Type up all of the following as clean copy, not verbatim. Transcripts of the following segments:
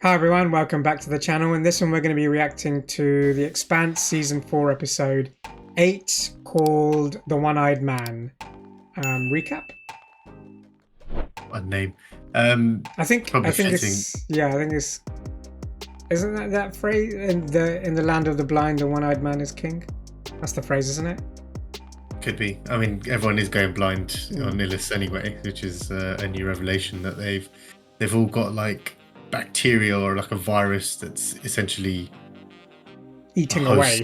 Hi everyone, welcome back to the channel. In this one we're going to be reacting to the Expanse Season 4 episode 8 called The One-Eyed Man. Recap? What name? I think it's isn't that phrase in the land of the blind the one-eyed man is king? That's the phrase, isn't it? Could be. I mean, everyone is going blind on Illis anyway, which is a new revelation that they've all got like bacteria or like a virus that's essentially Eating away.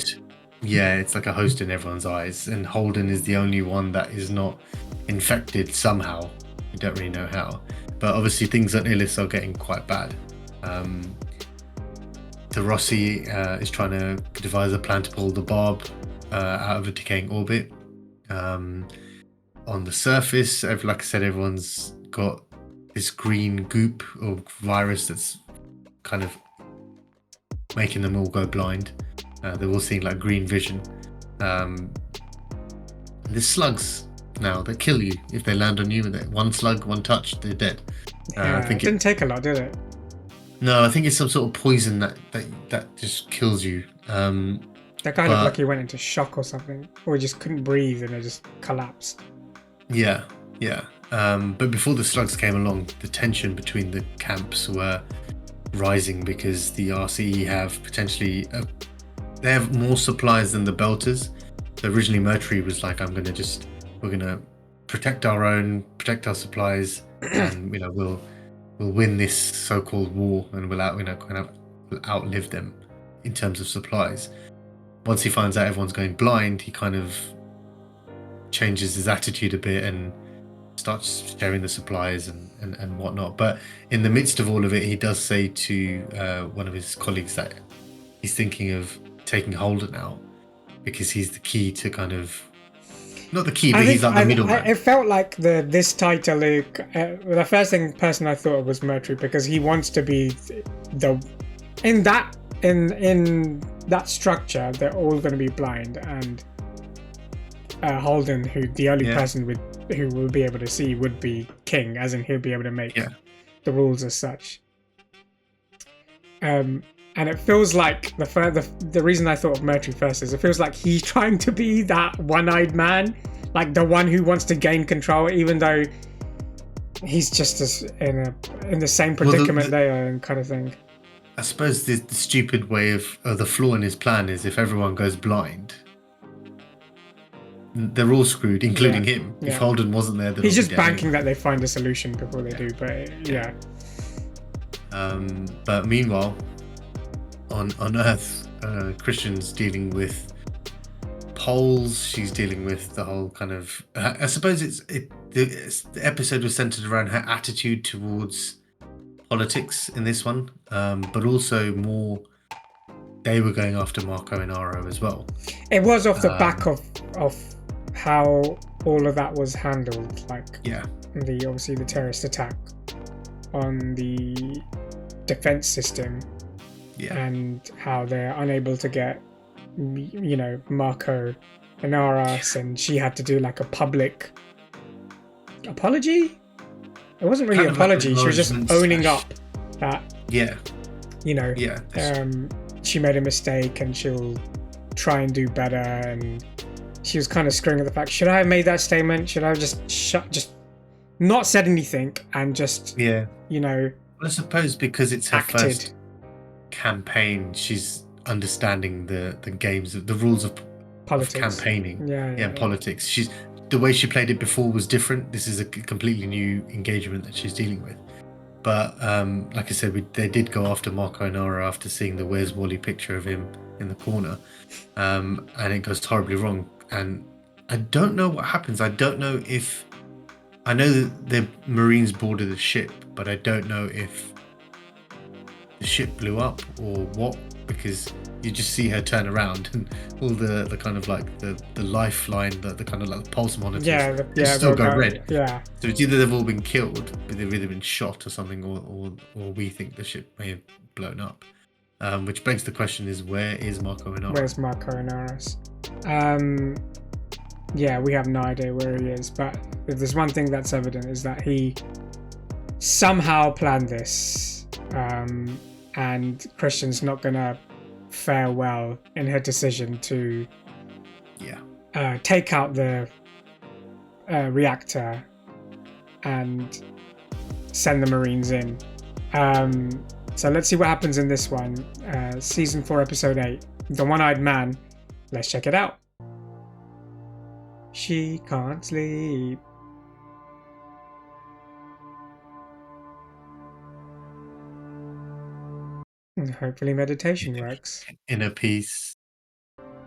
Yeah, it's like a host in everyone's eyes, and Holden is the only one that is not infected somehow. We don't really know how, but obviously things at Illis are getting quite bad. The Rossi is trying to devise a plan to pull the Bob out of a decaying orbit. On the surface, like I said, everyone's got this green goop or virus that's kind of making them all go blind. They're all seeing like green vision. There's slugs now that kill you if they land on you with it. One slug, one touch, they're dead. I think it didn't take a lot, did it? No, I think it's some sort of poison that just kills you. That guy looked like he went into shock or something, or he just couldn't breathe and it just collapsed. Yeah. But before the slugs came along, the tension between the camps were rising because the RCE have potentially they have more supplies than the Belters. So originally Mercury was like, we're gonna protect our supplies, and we'll win this so-called war, and we'll outlive them in terms of supplies. Once he finds out everyone's going blind, he kind of changes his attitude a bit and starts sharing the supplies and whatnot. But in the midst of all of it, he does say to one of his colleagues that he's thinking of taking Holden out because he's the key to kind of, not the key, but he's like the middleman. It felt like this title, the first person I thought of was Mercury, because he wants to be in that structure. They're all going to be blind, and Holden, who the only person who will be able to see, would be king, as in he'll be able to make the rules as such. And it feels like the reason I thought of Mercury first is it feels like he's trying to be that one-eyed man, like the one who wants to gain control, even though he's just in the same predicament they are, and kind of thing. I suppose the stupid way of the flaw in his plan is if everyone goes blind, they're all screwed, including him. If Holden wasn't there, he's just banking that they find a solution before they do. But but meanwhile, on Earth, Christian's dealing with Poles. She's dealing with the whole kind of. I suppose the episode was centered around her attitude towards politics in this one, but also more. They were going after Marco and Aro as well. It was off the back of how all of that was handled, like obviously the terrorist attack on the defense system, and how they're unable to get Marco and Aras, and she had to do like a public apology. It wasn't really an apology, she was just owning up that she made a mistake and she'll try and do better. And she was kind of screwing at the fact, should I have made that statement? Should I have just not said anything and just Well, I suppose because it's her first campaign, she's understanding the games, the rules of campaigning, politics. The way she played it before was different. This is a completely new engagement that she's dealing with. But like I said, they did go after Marco and Nara after seeing the Where's Wally picture of him in the corner, and it goes horribly wrong. And I don't know what happens. I don't know if, I know that the Marines boarded the ship, but I don't know if the ship blew up or what, because you just see her turn around and all the kind of like the lifeline, the kind of like pulse monitors still go red. So it's either they've all been killed, but they've either been shot or something, or we think the ship may have blown up. Which begs the question is, where is Marco and Aras? Where's Marco and Aras? We have no idea where he is, but if there's one thing that's evident is that he somehow planned this. and Christian's not gonna fare well in her decision to take out the reactor and send the Marines in. So let's see what happens in this one. Season 4, episode 8, The One-Eyed Man. Let's check it out. She can't sleep. Hopefully meditation works. Inner peace.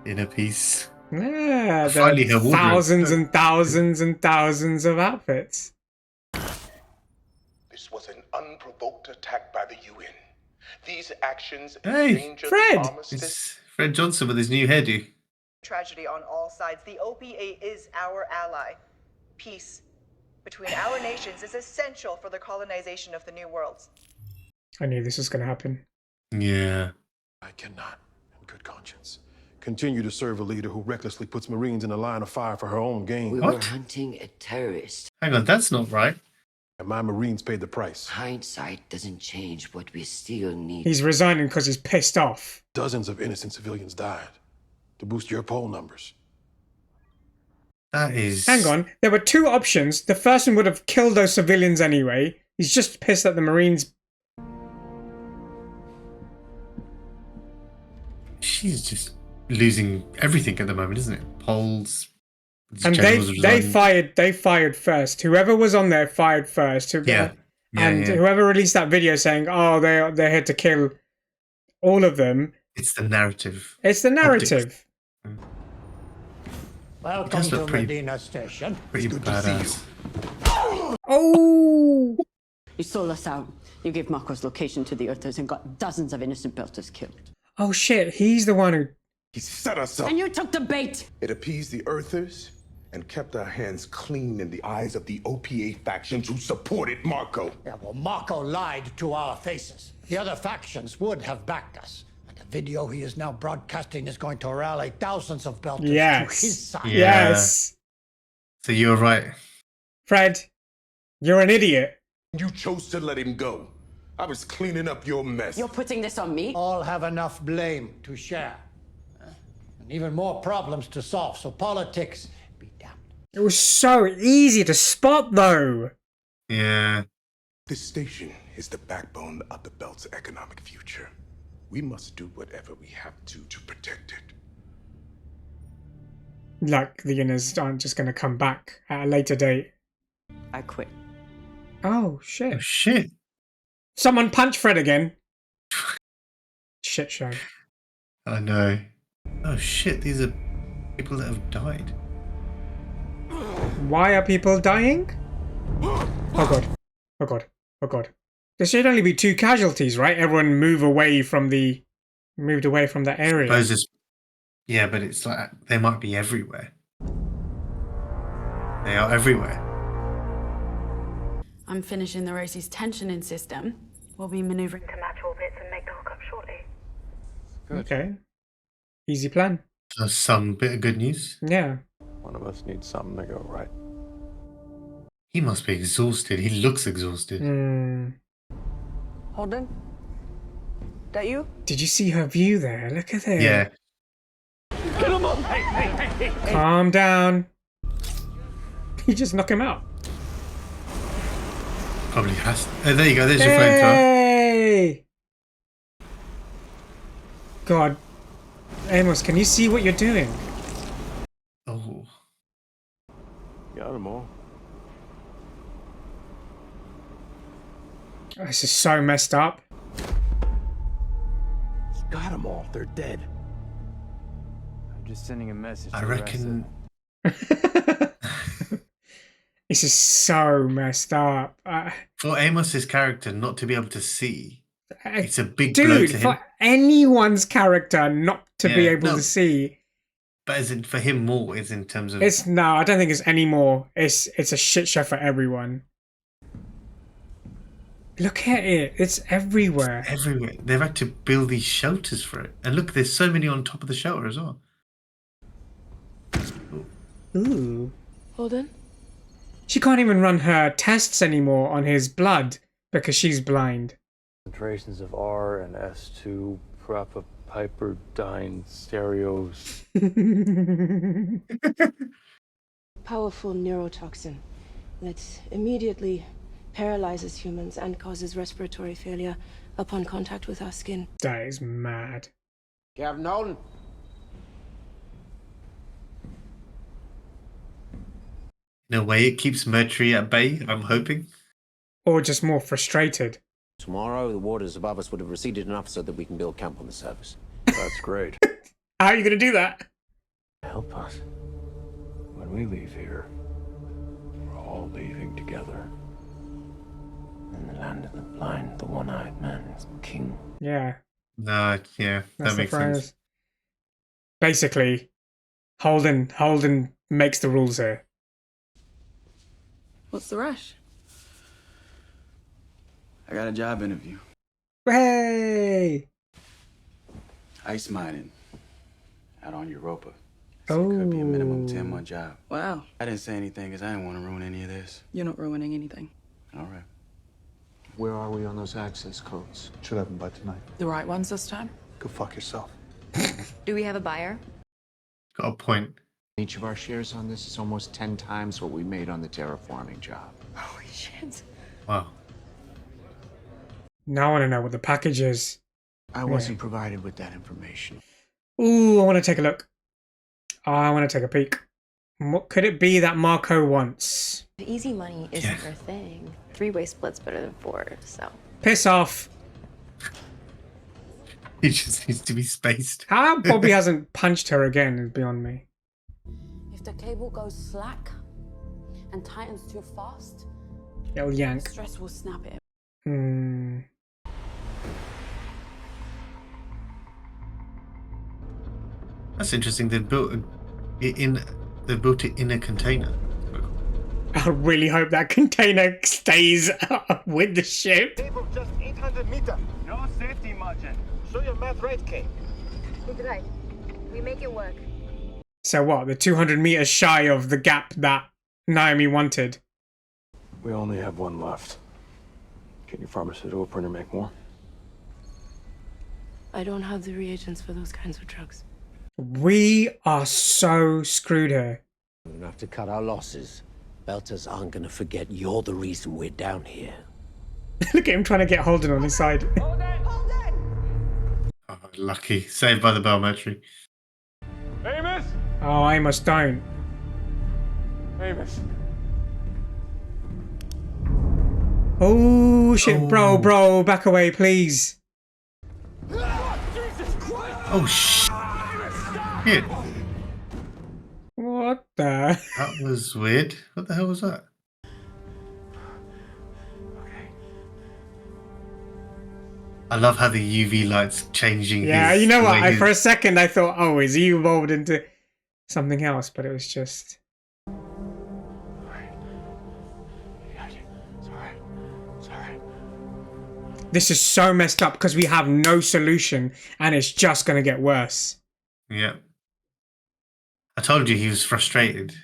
Inner peace. Yeah, there are thousands and thousands and thousands of outfits. This was an unprovoked attack by the UN. These actions endanger Fred! It's Fred Johnson with his new hairdo. Tragedy on all sides. The OPA is our ally. Peace between our nations is essential for the colonization of the new worlds. I knew this was going to happen. Yeah. I cannot, in good conscience, continue to serve a leader who recklessly puts Marines in the line of fire for her own gain. We were hunting a terrorist. Hang on, that's not right. And my Marines paid the price. Hindsight doesn't change what we still need. He's resigning because he's pissed off. Dozens of innocent civilians died to boost your poll numbers. That is... Hang on, there were two options. The first one would have killed those civilians anyway. He's just pissed that the Marines... She's just losing everything at the moment, isn't it? Polls. And they fired first. Whoever was on there fired first. Whoever released that video saying, "Oh, they're here to kill all of them." It's the narrative. It's the narrative. Welcome to Medina Station. Pretty badass. Oh! You sold us out. You gave Marco's location to the Earthers and got dozens of innocent Belters killed. Oh shit! He's the one who. He set us up. And you took the bait. It appeased the Earthers and kept our hands clean in the eyes of the OPA factions who supported Marco. Yeah, well, Marco lied to our faces. The other factions would have backed us. And the video he is now broadcasting is going to rally thousands of Belters to his side. Yeah. Yes. So you're right. Fred, you're an idiot. You chose to let him go. I was cleaning up your mess. You're putting this on me? All have enough blame to share. And even more problems to solve, so politics be damned. It was so easy to spot, though. Yeah. This station is the backbone of the Belt's economic future. We must do whatever we have to protect it. Like, the Inners aren't just going to come back at a later date. I quit. Oh, shit. Oh, shit. Someone punch Fred again. Shit show. I know. Oh, shit. These are people that have died. Why are people dying? Oh, God. Oh, God. Oh, God. There should only be 2 casualties, right? Everyone moved away from that area. I suppose it's... Yeah, but it's like they might be everywhere. They are everywhere. I'm finishing the race's tensioning system. We'll be maneuvering to match orbits and make the hookup shortly. Good. Okay. Easy plan. So some bit of good news. Yeah. One of us needs something to go right. He must be exhausted. He looks exhausted. Holden? That you? Did you see her view there? Look at it. Yeah. Get him up! Hey. Calm down. You just knock him out. Probably has to. Oh, there you go. There's your flamethrower. Hey! God. Amos, can you see what you're doing? Oh. Got them all. This is so messed up. Got them all. They're dead. I'm just sending a message. I reckon... This is so messed up. For Amos's character not to be able to see, it's a big dude, blow to him. for anyone's character not to be able to see. But as in for him more is in terms of... No, I don't think it's any more. It's a shit show for everyone. Look at it. It's everywhere. It's everywhere. They've had to build these shelters for it. And look, there's so many on top of the shelter as well. Ooh. Holden? She can't even run her tests anymore on his blood because she's blind. Concentrations of R and S2 propyperdine stereos. Powerful neurotoxin that immediately paralyzes humans and causes respiratory failure upon contact with our skin. That is mad. Captain Holden. In a way, it keeps Mercury at bay, I'm hoping. Or just more frustrated. Tomorrow, the waters above us would have receded enough so that we can build camp on the surface. That's great. How are you going to do that? Help us. When we leave here, we're all leaving together. In the land of the blind, the one-eyed man is king. Yeah. No, yeah, that makes sense. Basically, Holden makes the rules here. What's the rush? I got a job interview. Hey! Ice mining. Out on Europa. So it could be a minimum 10-month job. Wow. I didn't say anything because I didn't want to ruin any of this. You're not ruining anything. All right. Where are we on those access codes? Should have them by tonight. The right ones this time? Go fuck yourself. Do we have a buyer? Got a point. Each of our shares on this is almost 10 times what we made on the terraforming job. Holy shit. Wow. Now I want to know what the package is. I wasn't provided with that information. Ooh, I want to take a look. I want to take a peek. What could it be that Marco wants? Easy money isn't her thing. 3-way split's better than 4, so. Piss off. He just needs to be spaced. How Bobby hasn't punched her again is beyond me. If the cable goes slack and tightens too fast, It'll yank. stress will snap it. That's interesting. They built it in a container. I really hope that container stays with the ship. Cable just 800 meters. No safety margin. Show your math right, King. It's right. We make it work. So what? The 200 meters shy of the gap that Naomi wanted. We only have one left. Can your pharmaceutical printer make more? I don't have the reagents for those kinds of drugs. We are so screwed here. We're gonna have to cut our losses. Belters aren't gonna forget you're the reason we're down here. Look at him trying to get Holden on his side. Oh, lucky. Saved by the bell, Mercury. Amos! Oh, Amos, don't. Amos. Oh, shit, bro, back away, please. Oh, shit. What the? That was weird. What the hell was that? I love how the UV light's changing. Yeah, you know what? For a second I thought, oh, is he evolved into something else? But it was just... This is so messed up because we have no solution and it's just going to get worse. Yeah. I told you he was frustrated.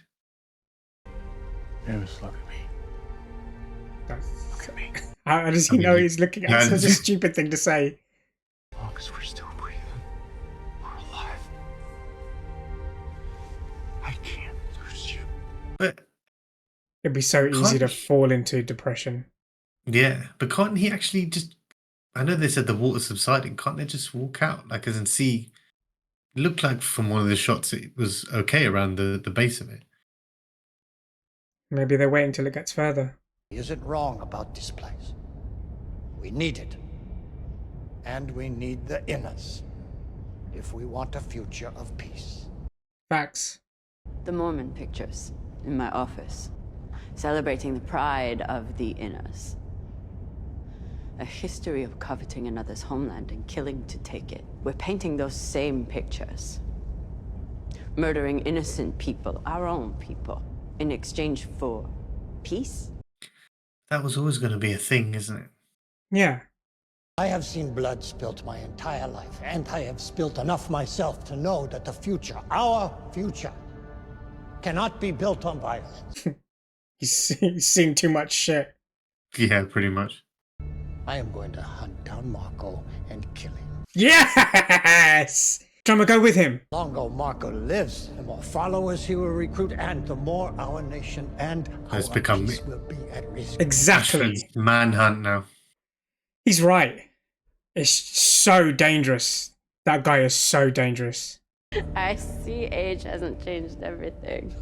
Amos, look at me. Look at me. How does he know he's looking at such a stupid thing to say? As long as we're still breathing, we're alive. I can't lose you. But it'd be so easy to fall into depression. Yeah, but can't he actually just... I know they said the water's subsiding. Can't they just walk out? Like, as in see... It looked like from one of the shots it was okay around the base of it. Maybe they wait until it gets further. He isn't wrong about this place. We need it. And we need the inners. If we want a future of peace. Facts. The Mormon pictures in my office, celebrating the pride of the inners. A history of coveting another's homeland and killing to take it. We're painting those same pictures. Murdering innocent people, our own people, in exchange for peace? That was always going to be a thing, isn't it? Yeah. I have seen blood spilt my entire life, and I have spilt enough myself to know that the future, our future, cannot be built on violence. He's seen too much shit. Yeah, pretty much. I am going to hunt down Marco and kill him. Yes! Drummer, go with him. The longer Marco lives, the more followers he will recruit, and the more our nation and our peace will be at risk. Exactly. Manhunt now. He's right. It's so dangerous. That guy is so dangerous. I see age hasn't changed everything.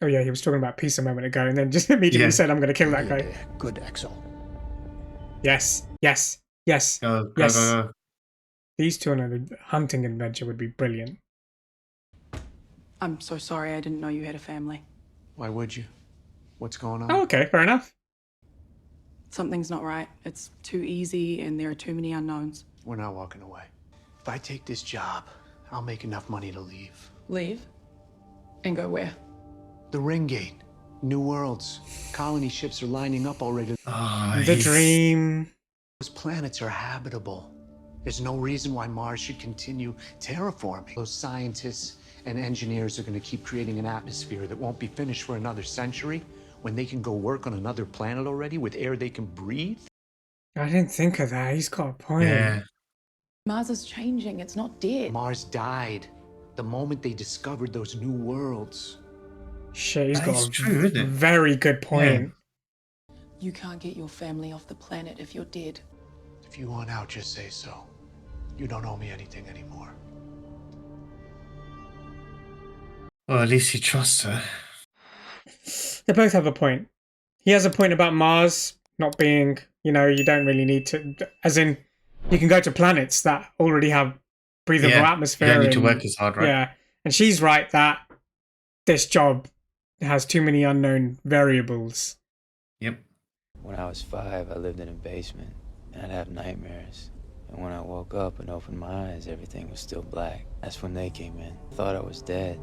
Oh yeah, he was talking about peace a moment ago and then just immediately said, I'm going to kill that guy. Good Exo. Yes, yes, yes, yes. These two on a hunting adventure would be brilliant. I'm so sorry, I didn't know you had a family. Why would you? What's going on? Oh, okay, fair enough. Something's not right. It's too easy and there are too many unknowns. We're not walking away. If I take this job, I'll make enough money to leave. Leave? And go where? The Ring Gate. New worlds. Colony ships are lining up already. The dream. Those planets are habitable. There's no reason why Mars should continue terraforming. Those scientists and engineers are going to keep creating an atmosphere that won't be finished for another century when they can go work on another planet already with air they can breathe. I didn't think of that. He's got a point. Yeah. Mars is changing. It's not dead. Mars died the moment they discovered those new worlds. Shit, he's got true, isn't it? Very good point. Yeah. You can't get your family off the planet if you're dead. If you want out, just say so. You don't owe me anything anymore. Well, at least he trusts her. They both have a point. He has a point about Mars not being, you don't really need to, as in, you can go to planets that already have breathable atmosphere. You don't need to work as hard, right? Yeah, and she's right that this job has too many unknown variables. Yep. When I was 5, I lived in a basement, and I'd have nightmares. And when I woke up and opened my eyes, everything was still black. That's when they came in. I thought I was dead.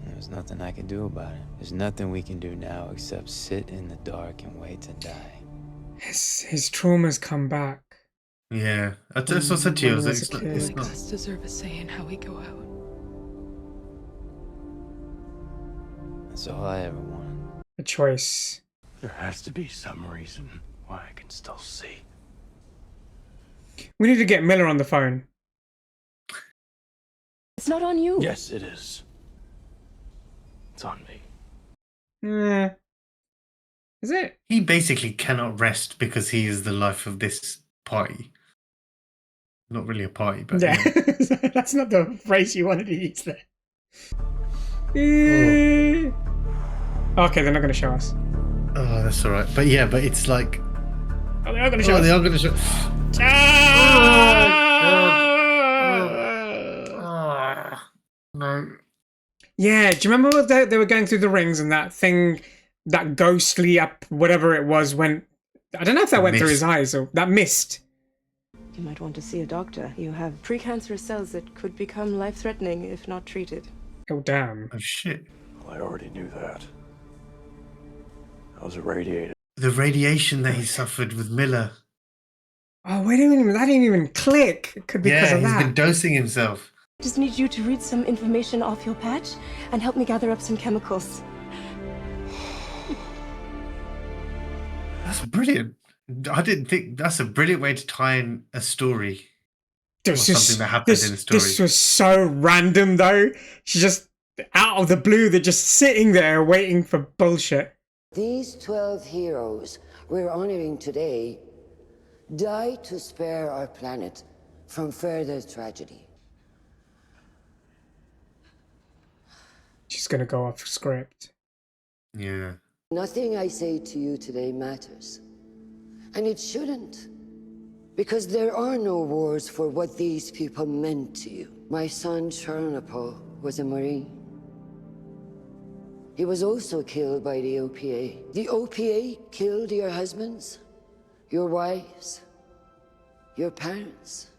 There was nothing I could do about it. There's nothing we can do now except sit in the dark and wait to die. His trauma's come back. Yeah, that's what I said to you. It's not... us deserve a say in how we go out. That's all I ever wanted. A choice. There has to be some reason why I can still see. We need to get Miller on the phone. It's not on you. Yes, it is. It's on me. Is it? He basically cannot rest because he is the life of this party. Not really a party, but... Yeah, that's not the phrase you wanted to use there. Okay, they're not going to show us. Oh, that's all right. But yeah, but it's like... Oh, they are going to show us. They are going to show... No. Yeah, do you remember what they were going through the rings and that thing, that ghostly up, whatever it was, went... I don't know if that went through his eyes or that mist. You might want to see a doctor. You have precancerous cells that could become life-threatening if not treated. Oh, damn. Oh, shit. Well, I already knew that. I was irradiated. The radiation that he suffered with Miller. Oh, that didn't even click. It could be because of that. Yeah, he's been dosing himself. Just need you to read some information off your patch and help me gather up some chemicals. That's brilliant. I didn't think that's a brilliant way to tie in a story. Something that happened in a story. This was so random, though. She just, out of the blue, they're just sitting there waiting for bullshit. These 12 heroes we're honoring today died to spare our planet from further tragedy. She's gonna go off script. Yeah. Nothing I say to you today matters. And it shouldn't. Because there are no wars for what these people meant to you. My son, Charnapo, was a Marine. He was also killed by the OPA. The OPA killed your husbands, your wives, your parents.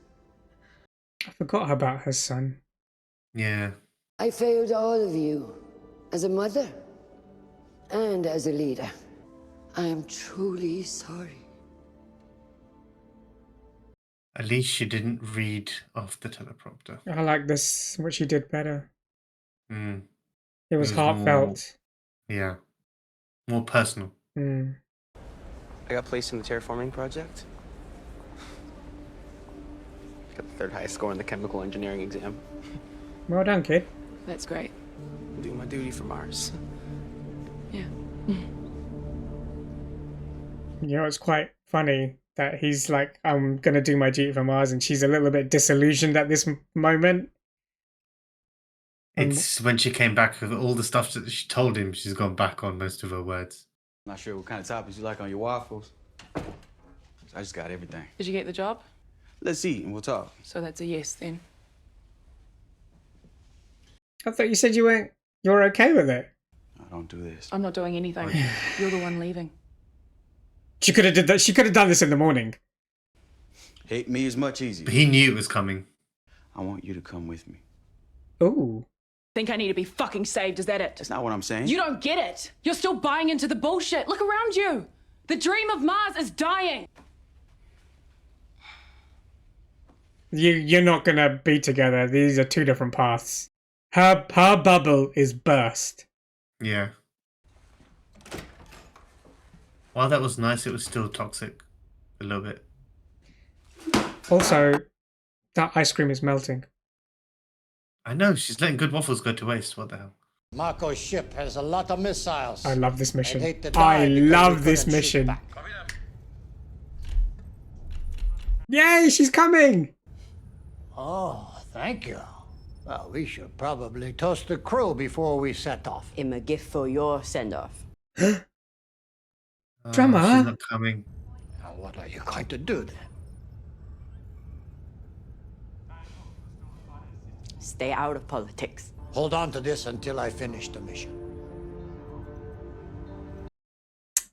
I forgot about her son. Yeah. I failed all of you as a mother and as a leader. I am truly sorry. At least she didn't read off the teleprompter. I like this, what she did better. Mm. It was heartfelt. More personal. Mm. I got placed in the terraforming project. Got the 3rd highest score in the chemical engineering exam. Well done, kid. That's great. I'm doing my duty for Mars. Yeah. You know, it's quite funny that he's like, I'm going to do my duty for Mars, and she's a little bit disillusioned at this moment. It's when she came back with all the stuff that she told him, she's gone back on most of her words. I'm not sure what kind of toppings you like on your waffles. I just got everything. Did you get the job? Let's eat and we'll talk. So that's a yes then. I thought you said you're okay with it. I don't do this. I'm not doing anything. You're the one leaving. She could have did that. She could have done this in the morning. Hate me is much easier. But he knew it was coming. I want you to come with me. Ooh. Think I need to be fucking saved, is that it? That's not what I'm saying. You don't get it. You're still buying into the bullshit. Look around you. The dream of Mars is dying. You're not gonna be together. These are two different paths. Her bubble is burst. Yeah. While that was nice, it was still toxic. A little bit. Also, that ice cream is melting. I know, she's letting good waffles go to waste. What the hell? Marco's ship has a lot of missiles. I love this mission. I love this mission. Yay, she's coming! Oh, thank you. Well, we should probably toast the crew before we set off. I'm a gift for your send-off. Drummer? She's not coming. Now, what are you going to do then? Stay out of politics. Hold on to this until I finish the mission.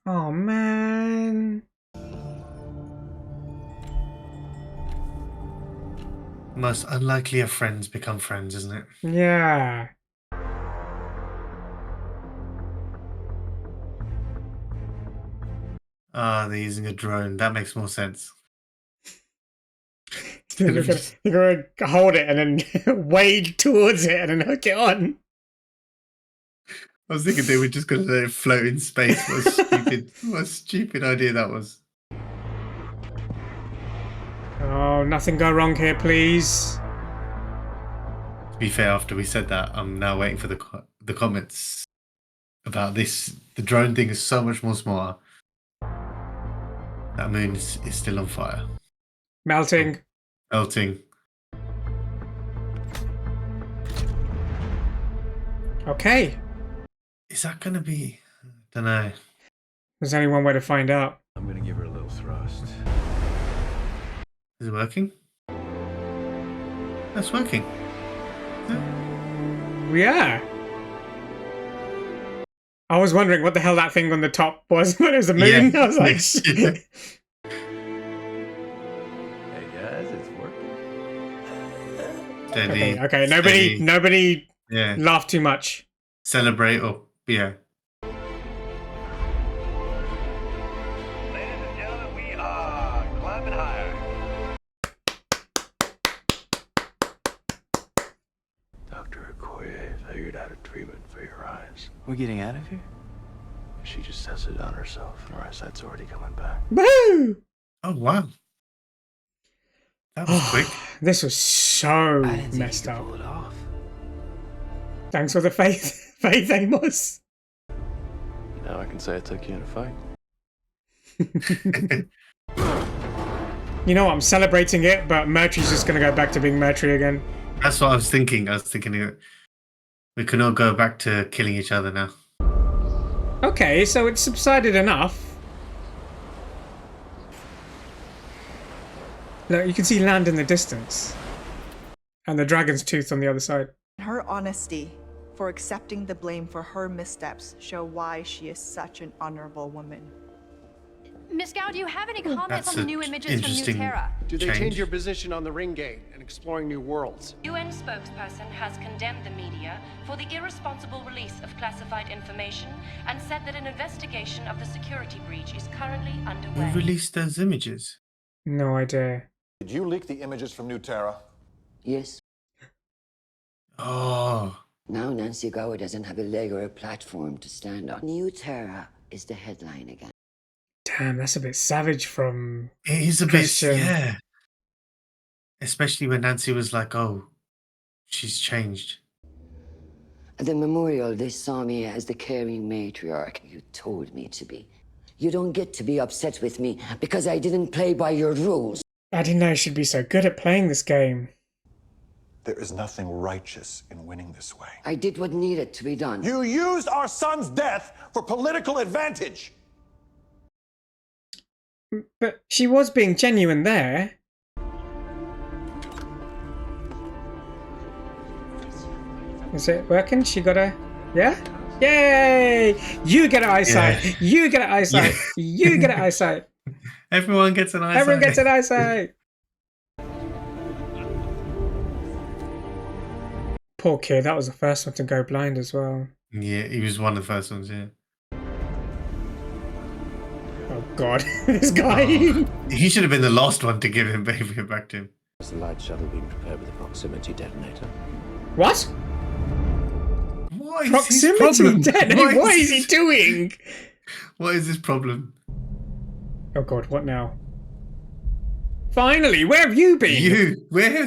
Oh, man. Most unlikely of friends become friends, isn't it? Yeah. Ah, they're using a drone. That makes more sense. You're gonna hold it and then wade towards it and then hook it on. I was thinking they were just going to let it float in space. What a stupid idea that was. Oh, nothing go wrong here, please. To be fair, after we said that, I'm now waiting for the comments about this. The drone thing is so much more smarter. That moon is still on fire. Melting. Melting. Okay. Is that going to be... I don't know. There's only one way to find out. I'm going to give her a little thrust. Is it working? That's working. Yeah. I was wondering what the hell that thing on the top was when it was a moon. Yeah. I was like, Hey guys, it's working. Steady. okay. Steady. Nobody Yeah. laugh too much. Celebrate or... Yeah. Ladies and gentlemen, we are climbing higher. Dr. Okoye figured out a treatment for your eyes. We're getting out of here? She just tested it on herself, and her eyesight's already coming back. Woo! Oh, wow. That was quick. This was so messed up. Thanks for the faith. Faith, Amos. Now I can say I took you in a fight. You know what? I'm celebrating it, but Murtry's just going to go back to being Murtry again. That's what I was thinking. I was thinking we can all go back to killing each other now. Okay, so it's subsided enough. Look, you can see land in the distance. And the dragon's tooth on the other side. Her honesty for accepting the blame for her missteps show why she is such an honorable woman. Miss Gao, do you have any comments That's on the an new images from New interesting Terra? Do they change. change your position on the ring gate and exploring new worlds? UN spokesperson has condemned the media for the irresponsible release of classified information and said that an investigation of the security breach is currently underway. Who released those images? No idea. Did you leak the images from New Terra? Yes. Oh. Now Nancy Gower doesn't have a leg or a platform to stand on. New Terra is the headline again. Damn, that's a bit savage from It is a Christian. bit, yeah. Especially when Nancy was like, "Oh, she's changed." At the memorial, they saw me as the caring matriarch you told me to be. You don't get to be upset with me because I didn't play by your rules. I didn't know she'd be so good at playing this game. There is nothing righteous in winning this way. I did what needed to be done. You used our son's death for political advantage. But she was being genuine there. Is it working? She got a... Yeah? Yay! You get an eyesight! Yeah. You get an eyesight! Yeah. You get an eyesight! Everyone gets an eyesight! Everyone gets an eyesight! Poor kid, that was the first one to go blind as well. Yeah, he was one of the first ones, yeah. Oh god, this guy! Oh, he should have been the last one to give it back to him. Has the light shuttle been prepared with a proximity detonator? What? What is proximity detonator? What is he doing? What is his problem? Oh god, what now? Finally, where have you been? Where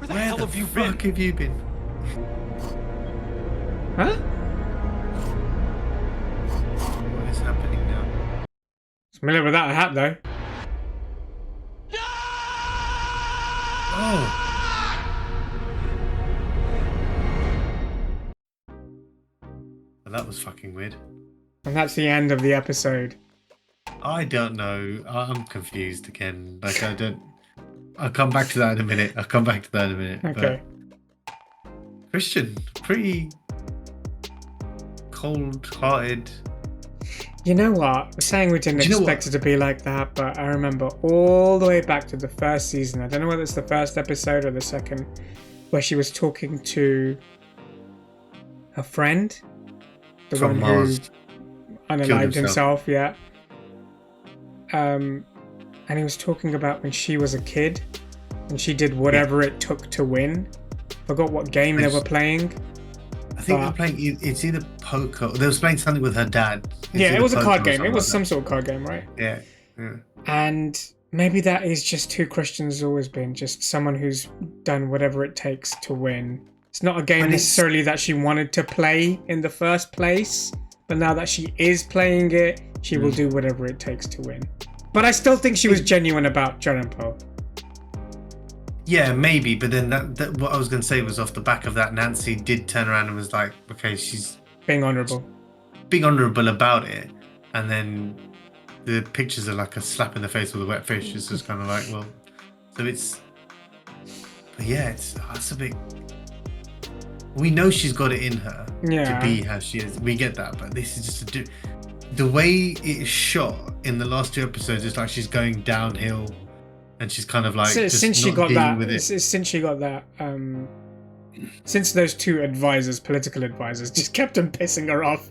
the hell have you been? Where the fuck have you been? Huh? What is happening now? Familiar without a hat though. Oh. Well, that was fucking weird. And that's the end of the episode. I don't know. I'm confused again. Like, I don't... I'll come back to that in a minute. Okay. But Christian, pretty cold-hearted. You know what? We're saying we didn't expect it to be like that, but I remember all the way back to the first season. I don't know whether it's the first episode or the second, where she was talking to her friend. The From one Mars. who unalived himself, yeah. And he was talking about when she was a kid and she did whatever it took to win. Forgot what game they were playing. I think they were playing, it's either poker, they was playing something with her dad. It was a card game. It was some sort of card game, right? Yeah. And maybe that is just who Christian's always been, just someone who's done whatever it takes to win. It's not a game necessarily that she wanted to play in the first place, but now that she is playing it, she will do whatever it takes to win. But I still think she was genuine about Jarenpo. Yeah, maybe, but then that what I was going to say was off the back of that, Nancy did turn around and was like, okay, she's being honourable about it, and then the pictures are like a slap in the face with a wet fish. It's just kind of like, well, so it's, but yeah, that's a bit. We know she's got it in her to be how she is. We get that, but this is just the way it's shot in the last two episodes. It's like she's going downhill, and she's kind of like since she got that. Since those two advisors, political advisors, just kept on pissing her off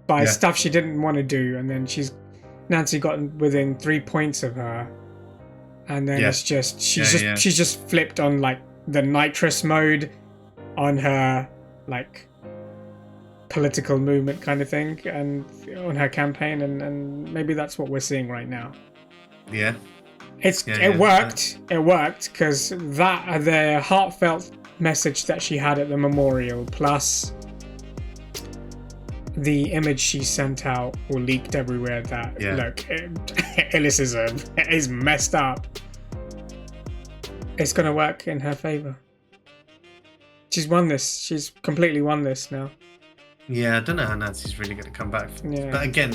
by stuff she didn't want to do, and then Nancy got within 3 points of her, and then it's just she's just flipped on like the nitrous mode on her like political movement kind of thing, and on her campaign, and maybe that's what we're seeing right now. Yeah. It worked because the heartfelt message that she had at the memorial, plus the image she sent out or leaked everywhere that look, Ellis is messed up. It's gonna work in her favor. She's won this. She's completely won this now. Yeah, I don't know how Nancy's really going to come back. Yeah. But again,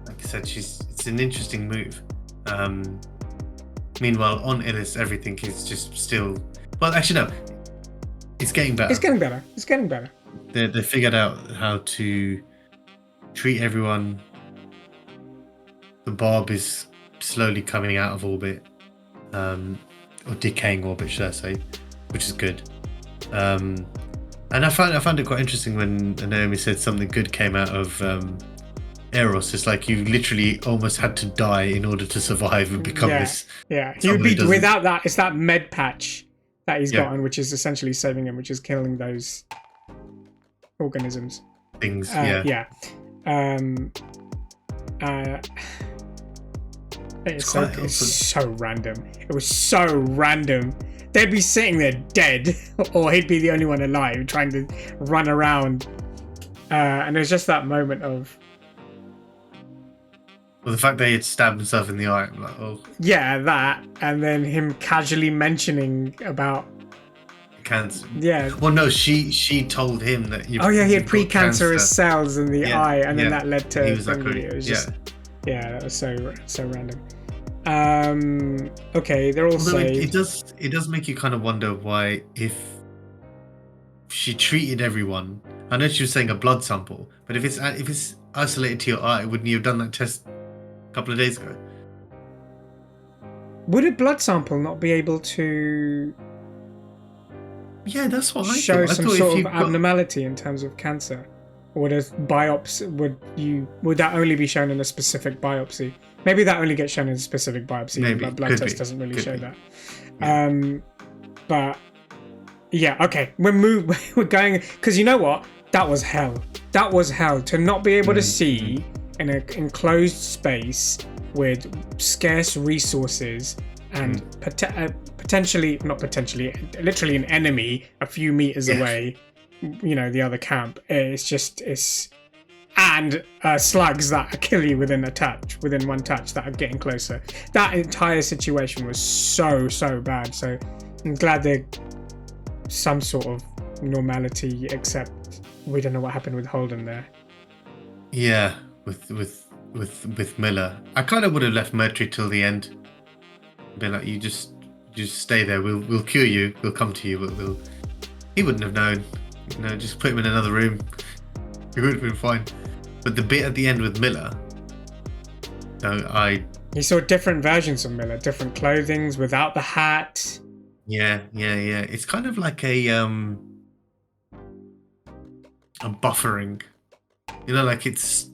like I said, it's an interesting move. Meanwhile, on Ellis, everything is just still... Well, actually, no. It's getting better. It's getting better. They figured out how to treat everyone. The Bob is slowly coming out of orbit. Or decaying orbit, should I say. Which is good. And I found it quite interesting when Naomi said something good came out of Eros. It's like you literally almost had to die in order to survive and become this. Yeah, he would be without that. It's that med patch that he's gotten, which is essentially saving him, which is killing those organisms. Things. Yeah. It's so random. It was so random. They'd be sitting there dead, or he'd be the only one alive trying to run around. And it was just that moment of... Well, the fact that he had stabbed himself in the eye. I'm like, oh. Yeah, that. And then him casually mentioning about... cancer. Yeah. Well, no, she told him that he had precancerous cells in the eye, and then that led to... He was like, it was just, that was so random. Okay, they're all saved. It does make you kind of wonder why, if she treated everyone... I know she was saying a blood sample, but if it's isolated to your eye, wouldn't you have done that test a couple of days ago? Would a blood sample not be able to... Yeah, that's what I show thought. some sort of abnormality in terms of cancer? Or would a biopsy, would that only be shown in a specific biopsy? Maybe that only gets shown in a specific biopsy. Maybe. But blood test doesn't really show that. Yeah. But yeah, okay, we're going, because you know what? That was hell. That was hell to not be able to see in an enclosed space with scarce resources and literally an enemy a few meters away, the other camp. And slugs that kill you within one touch that are getting closer. That entire situation was so bad. So I'm glad there's some sort of normality, except we don't know what happened with Holden there. Yeah, with Miller. I kind of would have left Mercury till the end. Been like, you just stay there. We'll cure you. We'll come to you. He wouldn't have known. Just put him in another room. He would have been fine. But the bit at the end with Miller, you saw different versions of Miller, different clothings without the hat. Yeah. It's kind of like a buffering. Like it's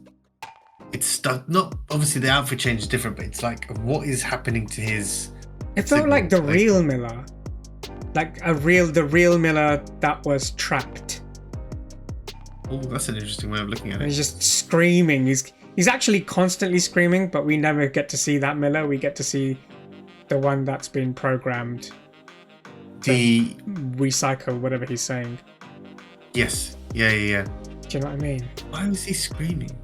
stuck. Not obviously the outfit change is different, but it's like what is happening to his. It felt like the real Miller, like the real Miller that was trapped. Oh, that's an interesting way of looking at it. He's just screaming. He's actually constantly screaming, but we never get to see that Miller. We get to see the one that's been programmed to recycle whatever he's saying. Yes. Yeah. Do you know what I mean? Why was he screaming?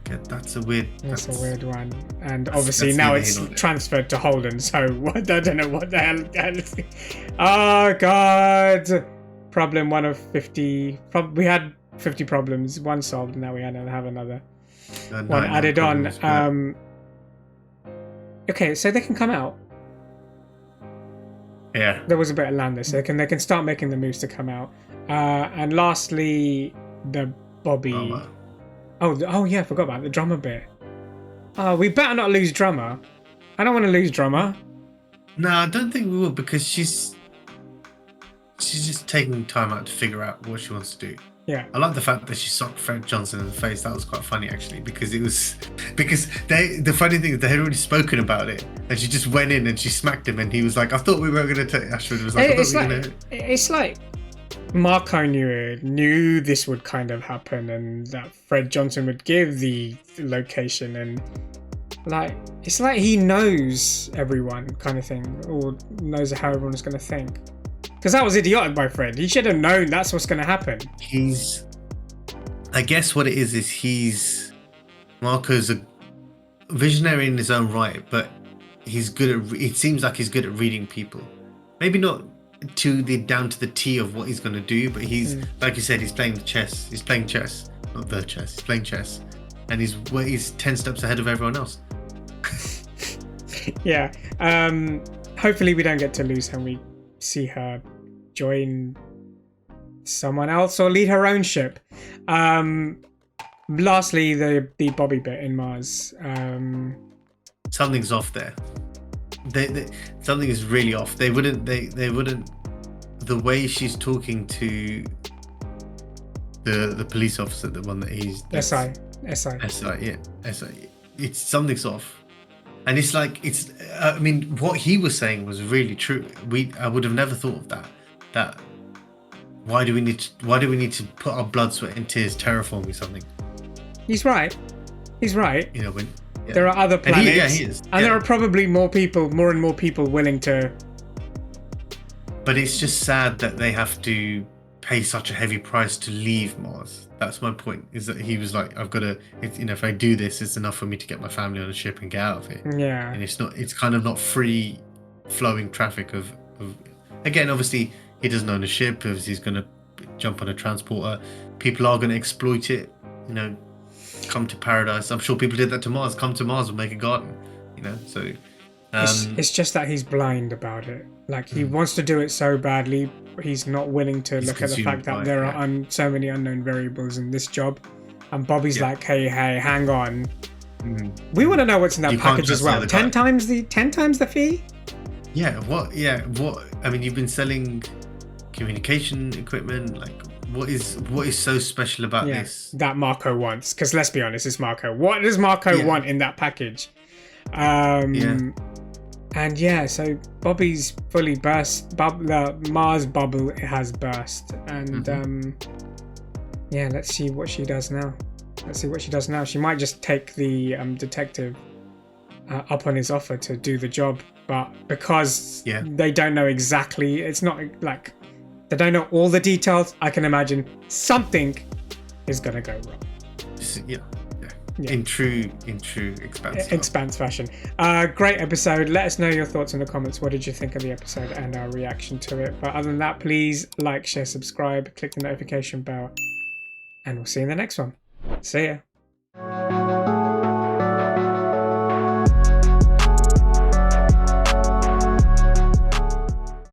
That's a weird one. And obviously now it's transferred to Holden, so I don't know what the hell. Oh God! Problem 1 of 50. We had 50 problems, one solved, and now we have another one added on. Okay, so they can come out. Yeah. There was a bit of land there, so they can start making the moves to come out. And lastly, the Bobby. Drummer. Oh yeah, I forgot about the drummer bit. We better not lose drummer. I don't want to lose drummer. No, I don't think we will, because she's just taking time out to figure out what she wants to do. Yeah. I like the fact that she socked Fred Johnson in the face. That was quite funny, actually, because the funny thing is they had already spoken about it, and she just went in and she smacked him, and he was like, "I thought we were going to take." Ashford was like, It's like Marco knew this would kind of happen, and that Fred Johnson would give the location, and it's like he knows everyone, kind of thing, or knows how everyone's going to think. Because that was idiotic by Fred. He should have known that's what's going to happen. I guess what it is Marco's a visionary in his own right, but it seems like he's good at reading people. Maybe not down to the T of what he's going to do, but he's, like you said, he's playing chess. He's playing chess. Not the chess. He's playing chess. And he's 10 steps ahead of everyone else. Yeah. Hopefully we don't get to lose her and we see her join someone else or lead her own ship. Lastly, the Bobby bit in Mars. Something's off there. Something is really off. They wouldn't. The way she's talking to the police officer, the one that he's SI. Yeah, SI. It's something's off. And it's like I mean, what he was saying was really true. I would have never thought of that. That why do we need to put our blood, sweat, and tears terraforming something? He's right. He's right. You know, when there are other planets, he is. And there are probably more and more people willing to. But it's just sad that they have to pay such a heavy price to leave Mars. That's my point. Is that he was like, I've got to. You know, if I do this, it's enough for me to get my family on a ship and get out of it. Yeah. And it's not. It's kind of not free flowing traffic of. Again, obviously, he doesn't own a ship. Obviously, he's going to jump on a transporter. People are going to exploit it. You know, come to paradise. I'm sure people did that to Mars. Come to Mars and make a garden. You know, so. It's just that he's blind about it. Like, he wants to do it so badly, he's not willing to look at the fact that there are so many unknown variables in this job. And Bobbie's like, hey, hang on. We want to know what's in that package as well. 10 times the fee? Yeah, what? Yeah, what? I mean, you've been selling communication equipment. Like, what is so special about this? That Marco wants. Because let's be honest, it's Marco. What does Marco want in that package? And so Bobbie's fully burst. The Mars bubble has burst, and let's see what she does now. She might just take the detective up on his offer to do the job, but because they don't know exactly, it's not like they don't know all the details. I can imagine something is gonna go wrong. Yeah. In true Expanse fashion. Great episode. Let us know your thoughts in the comments. What did you think of the episode and our reaction to it? But other than that, please like, share, subscribe, click the notification bell, and we'll see you in the next one. See ya.